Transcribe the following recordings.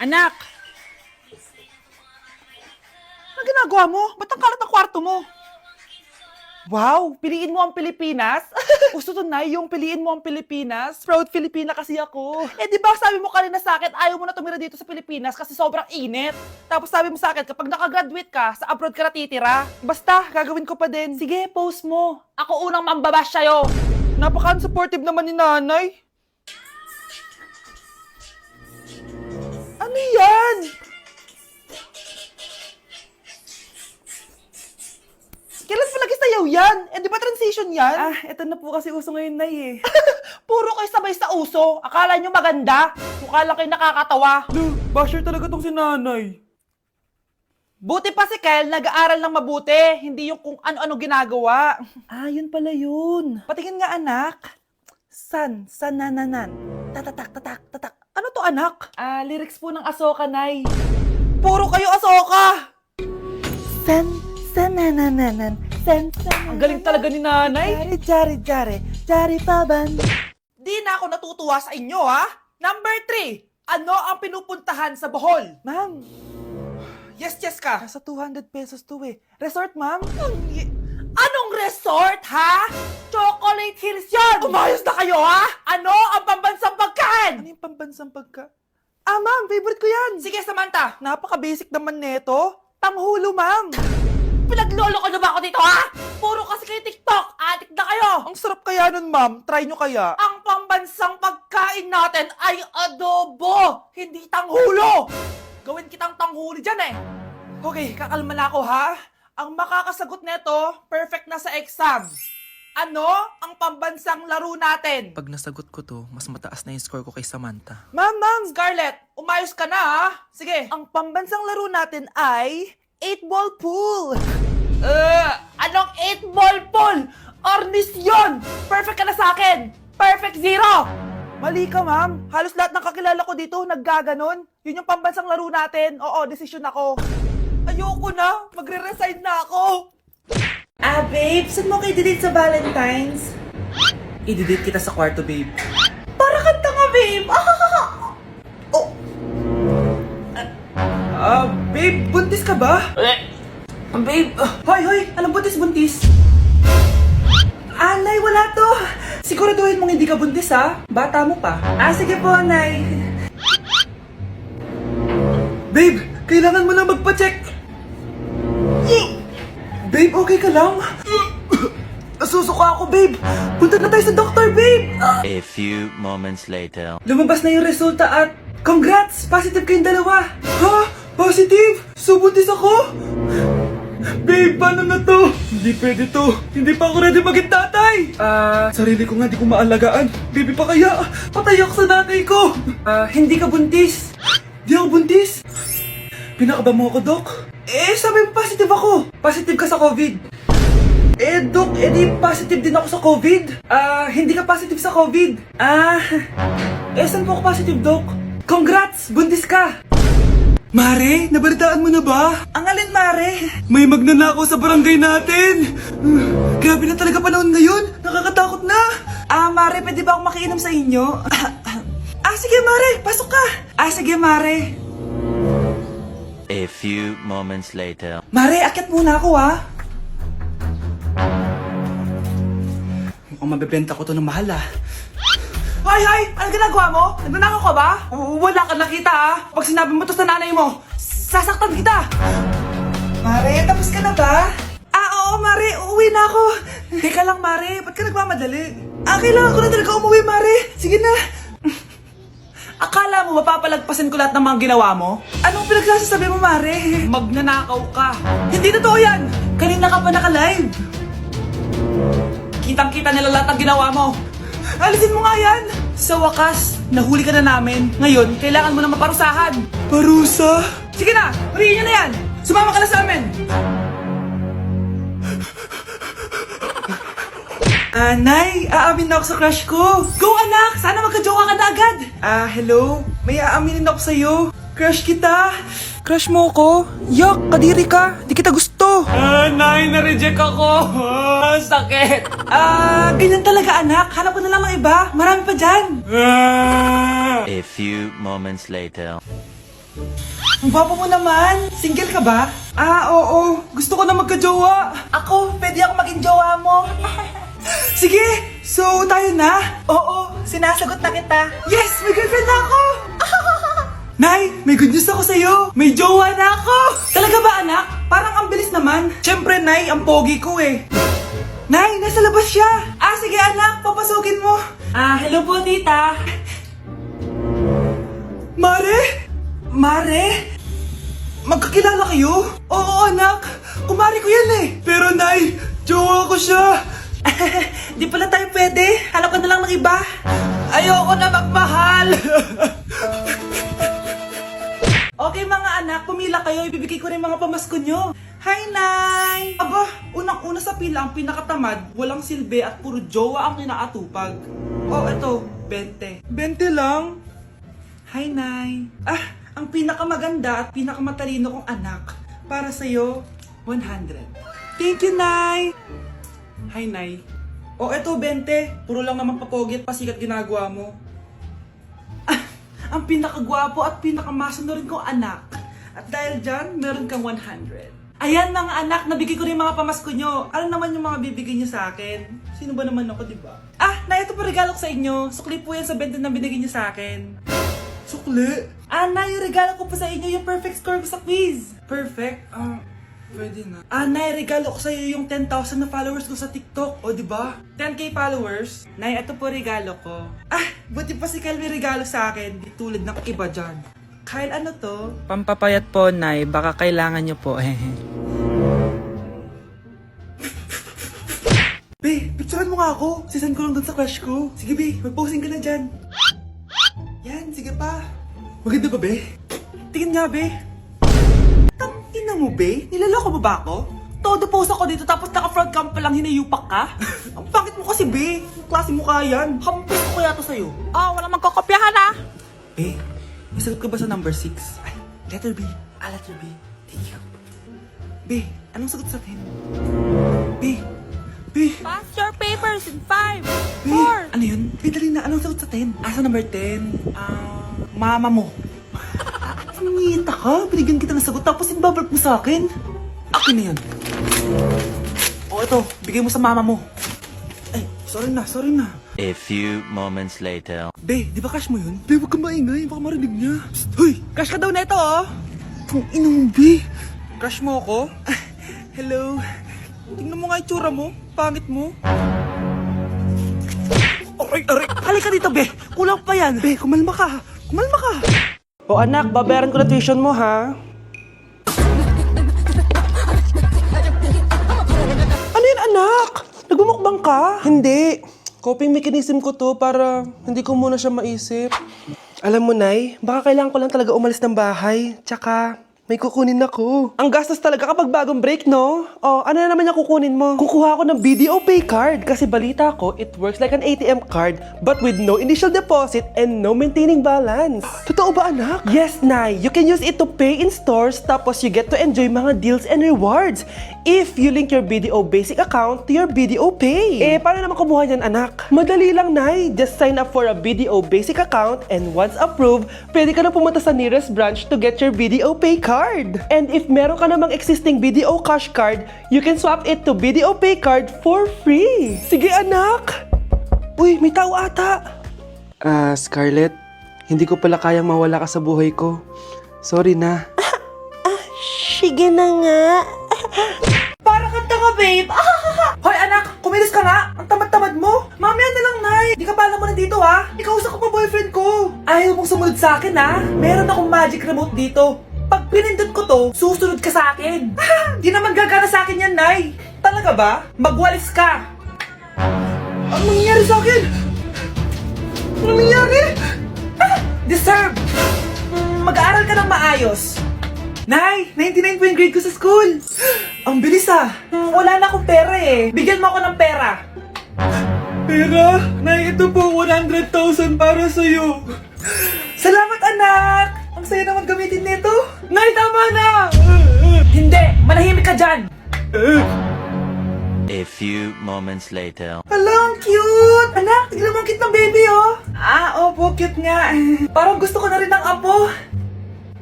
Anak! Ano ginagawa mo? Ba't ang kalat ng kwarto mo? Wow! Piliin mo ang Pilipinas? Gusto to na yung piliin mo ang Pilipinas? Proud Filipina kasi ako. Eh di ba sabi mo kanina sa akin, ayaw mo na tumira dito sa Pilipinas kasi sobrang init. Tapos sabi mo sa akin, kapag nakagraduate ka, sa abroad ka na titira. Basta, gagawin ko pa din. Sige, post mo. Ako unang mambabash sa'yo. Napaka-unsupportive naman ni nanay. Ano yan? Kailan pa lagi sayaw yan? Eh, di ba transition yan? Ah, eto na po kasi uso ngayon, Nay, eh. Puro kayo sabay sa uso. Akala nyo maganda. Mukha lang kayo nakakatawa. Basher talaga tong si nanay. Buti pa si Kyle, nag-aaral ng mabuti. Hindi yung kung ano-ano ginagawa. Ah, yun pala yun. Patingin nga, anak. Sanananan. Tatak. Ano to, anak? Ah, lyrics po ng Asoka, Nay. Puro kayo Asoka! Sanananan. Ang galing talaga ni nanay. Jari paban. Di na ako natutuwa sa inyo, ha? Number 3. Ano ang pinupuntahan sa Bohol? Ma'am. Yes ka. Nasa 200 pesos to eh. Resort, ma'am? Anong resort, ha? Chocolate Hills yun! Umayos na kayo, ha? Ano ang pambansang pagkain? Ano yung pambansang pagkain? Ah, ma'am, favorite ko yan. Sige, Samantha. Napaka-basic naman neto. Tanghulo, ma'am. Pinaglolo ko na ba ako dito, ha? Puro kasi kayo TikTok. Adik na kayo. Ang sarap kaya nun, ma'am. Try nyo kaya. Ang pambansang pagkain natin ay adobo, hindi tanghulo. Gawin kitang tanghuli dyan, eh. Okay, kakalma na ako, ha? Ang makakasagot neto, perfect na sa exam. Ano ang pambansang laro natin? Pag nasagot ko to, mas mataas na yung score ko kay Samantha. Ma'am! Scarlett, umayos ka na, ha? Sige. Ang pambansang laro natin ay 8-ball pool. Anong 8-ball pool? Ornis yun! Perfect ka na sa akin! Perfect 0! Mali ka, ma'am. Halos lahat ng kakilala ko dito naggaganon. Yun yung pambansang laro natin. Oo, desisyon ako. Ayoko na. Magre-resign na ako. Ah, babe, saan mo kayo delete sa Valentine's? I-delete kita sa kwarto, babe. Para kang tanga, babe. Oh. Babe, buntis ka ba? Babe, hoy, anong buntis? Nay, wala to. Siguraduhin mong hindi ka buntis, ha? Bata mo pa. Ah, sige po, Nay. Babe, kailangan mo na magpa-check. Babe, okay ka lang? Nasusuka ako, babe. Punta na tayo sa doktor, babe. A few moments later. Lumabas na yung resulta at congrats! Positive kayong dalawa! Ha? Positive? So, buntis ako? Babe, paano na to? Hindi pwede to. Hindi pa ako ready maging tatay. Sarili ko nga di ko maalagaan. Baby pa kaya? Patay ako sa nanay ko. Hindi ka buntis. Di ako buntis? Pinakaba mo ako, Dok? Sabi mo positive ako. Positive ka sa COVID. Dok, di positive din ako sa COVID. Hindi ka positive sa COVID. Saan po ako positive, Dok? Congrats! Buntis ka! Mare, nabalitaan mo na ba? Ang alin, Mare? May magnanakaw sa barangay natin! Grabe na talaga panahon ngayon! Nakakatakot na! Mare, pwede ba akong makiinom sa inyo? Sige, Mare! Pasok ka! Sige, Mare! A few moments later. Mare, akyat muna ako, ha? Mukhang mabibenta ko to ng mahal, ha? Hoy! Ano ginagawa mo? Nagnanakaw ka ba? Wala ka nakita, ha? Pag sinabi mo to sa nanay mo, sasaktan kita! Mare, tapos ka na ba? Oo, Mare. Uuwi na ako. Teka lang, Mare. Ba't ka nagmamadali? Kailangan ko na talaga umuwi, Mare. Sige na. Akala mo mapapalagpasin ko lahat ng mga ginawa mo? Anong pinagsasabi mo, Mare? Magnanakaw ka. Hindi totoo yan. Kanina ka pa naka-live. Kitang-kita nila lahat ng ginawa mo. Alisin mo nga yan! Sa wakas, nahuli ka na namin. Ngayon, kailangan mo na maparusahan. Parusa? Sige na! Huriin nyo na yan! Sumama ka na sa amin! Nay, aamin na ako sa crush ko. Go, anak! Sana magka-joke ka na agad. Hello? May aaminin ako sa'yo. Crush kita. Crush mo ko? Yak, kadiri ka. Di kita gusto. Nay, na-reject ako. Sakit. Ganyan talaga, anak. Hanap ko na lang ng iba. Marami pa dyan. A few moments later. Ang gwapo mo naman. Single ka ba? Ah, oo. Gusto ko na magka-jowa. Ako, pwede ako maging jowa mo. Sige, so tayo na? Oo, sinasagot na kita. Yes, may girlfriend na ako. Nay, may good news ako sa'yo. May jowa na ako. Talaga ba, anak? Parang ang bilis naman. Siyempre, Nay, ang pogi ko eh. Nay, nasa labas siya. Ah, sige anak, papasukin mo. Ah, hello po, tita. Mare? Mare? Magkakilala kayo? Oo, anak. Kumari ko yan eh. Pero, Nay, jowa ko siya. Di pala tayo pwede. Hanap ka na lang ng iba. Ayoko na magmahal. Okay mga anak, pumila kayo. Ibibigay ko rin mga pamasko nyo. Hi, Nay! Aba, unang-una sa pila ang pinakatamad, walang silbi at puro jowa ang kinakatupag. Oh, eto, 20. 20 lang? Hi, Nay! Ah, ang pinakamaganda at pinakamatalino kong anak. Para sa'yo, 100. Thank you, Nay! Hi, Nay. Oh, eto, 20. Puro lang naman papogi at pasikat ginagawa mo. Ang pinakagwapo at pinakamasano rin kong anak. At dahil dyan, meron kang 100. Ayan mga anak, nabigay ko rin mga pamasko nyo. Ano naman yung mga bibigay nyo sa akin? Sino ba naman ako, diba? Ah, na ito po regalo ko sa inyo. Sukli po yan sa 20 na binigay nyo sa akin. Sukli? Ah, na yung regalo ko po sa inyo, yung perfect score ko sa quiz. Perfect? Pwede na. Ah, Nay, regalo ko sa'yo yung 10,000 na followers ko sa TikTok. O, diba? 10k followers. Nay, ito po regalo ko. Ah, buti pa si Kyle may regalo sa akin. Di tulad ng iba dyan. Kyle, ano to? Pampapayat po, Nay. Baka kailangan nyo po. Be, picturean mo nga ako. Sisend ko lang dun sa crush ko. Sige, Be, mag-posing ka na dyan. Yan, sige pa. Maganda ba, Be? Tingin nga, Be. Tangina mo, Be? Nilaloko mo ba ako? Todo post ako dito tapos naka-front cam pa lang hinayupak ka? Ang pangit mo kasi, Be. Yung klase mo kaya yan. Hampos ko kaya to sa'yo. Oh, wala magkokopyahan ah! Be, nasagot ka ba sa number 6? Ay, letter B. Ah, letter B. Thank you. Be, anong sagot sa 10? Be, Be, Pass your papers in 5, Be, 4. ano yun? Be, dali na. Anong sagot sa 10? Ah, sa number 10? Mama mo. Nangihita ka? Binigyan kita ng sagot tapos ibabalik mo sa akin? Akin na yun. O, ito. Bigay mo sa mama mo. Ay, sorry na, sorry na. A few moments later. Be, di ba crush mo yun? Be, huwag kang maingay. Baka marinig niya. Psst, hoy! Crush ka daw na ito, oh! Kung ina mo, Be. Crush mo ako? Hello. Tingnan mo nga itsura mo. Pangit mo. Aray, aray. Halika dito, Be. Kulang pa yan. Be, kumalma ka. Kumalma ka. O anak, babayaran ko na tuition mo ha. Ano yun anak? Nagmumukbang ka? Hindi. Coping mechanism ko to para hindi ko muna siya maisip. Alam mo, Nay, baka kailangan ko lang talaga umalis ng bahay. Tsaka, may kukunin ako. Ang gastos talaga kapag bagong break, no? O, ano na naman yung kukunin mo? Kukuha ako ng BDO Pay card kasi balita ko, it works like an ATM card but with no initial deposit and no maintaining balance. Totoo ba, anak? Yes, Nay. You can use it to pay in stores tapos you get to enjoy mga deals and rewards if you link your BDO Basic account to your BDO Pay. Eh, paano naman kumuha yan, anak? Madali lang, Nay. Just sign up for a BDO Basic account and once approved, pwede ka na pumunta sa nearest branch to get your BDO Pay card. And if meron ka namang existing BDO Cash card, you can swap it to BDO Pay card for free. Sige, anak! Uy, may tao ata! Scarlett, hindi ko pala kayang mawala ka sa buhay ko. Sorry na. Sige na nga. Para kang tanga, babe. Hoy, anak, kumilos ka nga. Ang tamad-tamad mo. Mamaya na lang, Nay. Di ka pala mo nandito, ha? Ikausap ko pa boyfriend ko. Ayaw mong sumunod sa akin, ha? Meron akong magic remote dito. Pag pinindot ko to, susunod ka sa akin. Di naman gagana sa akin yan, Nay. Talaga ba? Magwalis ka. Ano nangyayari sa akin? Ano nangyayari? Deserve. Mag-aaral ka ng maayos. Nay, 99 po yung grade ko sa school. Ang bilis ah. Wala na akong pera eh. Bigyan mo ako ng pera. Pera? Nay, ito po 100,000 para sa'yo. Salamat, anak. Ang saya naman gamitin nito. Nay, tama na. Hindi, manahimik ka dyan. A few moments later. Hala, ang cute. Anak, tignan mo ang cute ng baby, oh. Ah, opo, cute nga. Parang gusto ko na rin ng apo.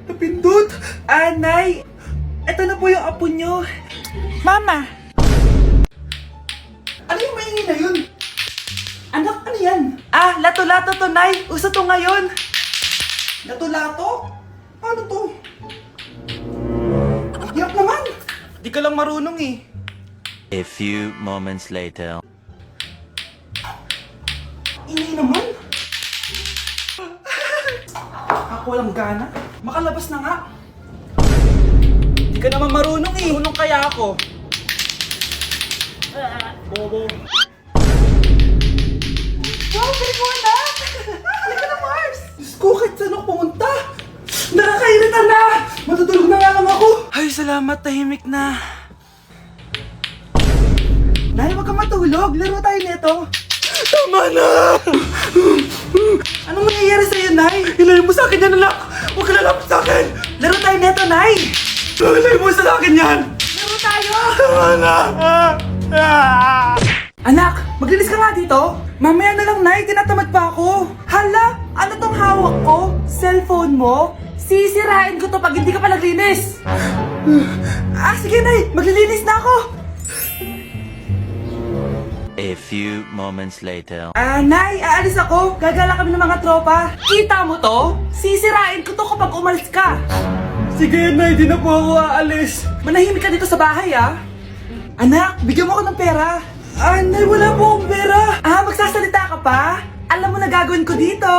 Napindot! Nay! Ito na po yung apo nyo. Mama, Ano yung maingin na yun? Anak, ano yan? Lato-lato to, Nay. Uso to ngayon. Lato-lato? Ano to? Hirap naman. Di ka lang marunong eh. A few moments later. Ini naman. Ako walang gana. Makalabas na nga. Di ka naman marunong eh. Marunong kaya ako. Bobo. Wow, galing mo anak! Halika na, Mars! Diyos ko, kahit saan ako pumunta. Nakakairita na! Matutulog na nga lang ako. Ay, salamat. Tahimik na. Nay, wag kang matulog. Laro tayo nito. Tama na! Anong nangyayari sa'yo, Nay? Ilayo mo sa akin yan, anak! Huwag ka lalapit sa akin! Laro tayo neto, Nay! Ilayo mo sa akin yan! Laro tayo! Tama na! Anak, maglinis ka nga dito. Mamaya na lang, Nay. Tinatamad pa ako. Hala, ano tong hawak ko? Cellphone mo? Sisirain ko to pag hindi ka pa naglinis. Sige, Nay. Maglilinis na ako. A few moments later. Nay, aalis ako. Gagala kami ng mga tropa. Kita mo to? Sisirain ko to kapag umalis ka. Sige, Nay. Di na po ako aalis. Manahimik ka dito sa bahay, ah. Anak, bigyan mo ako ng pera. Nay, wala po akong pera. Magsasalita ka pa? Alam mo na gagawin ko dito.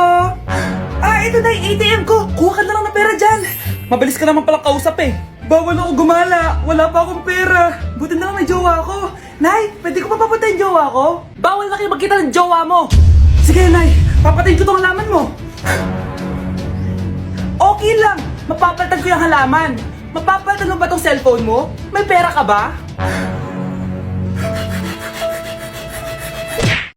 Ito na yung ATM ko. Kuha ka na lang ng pera dyan. Mabilis ka naman palang kausap eh. Bawal ako gumala. Wala pa akong pera. Buti na lang may jowa ko. Nay, pwede ko pa papatayin jowa ko? Bawal na kayo magkita ng jowa mo. Sige, Nay. Papatayin ko tong halaman mo. Okay lang. Mapapalitan ko yung halaman. Mapapalitan mo ba tong cellphone mo? May pera ka ba?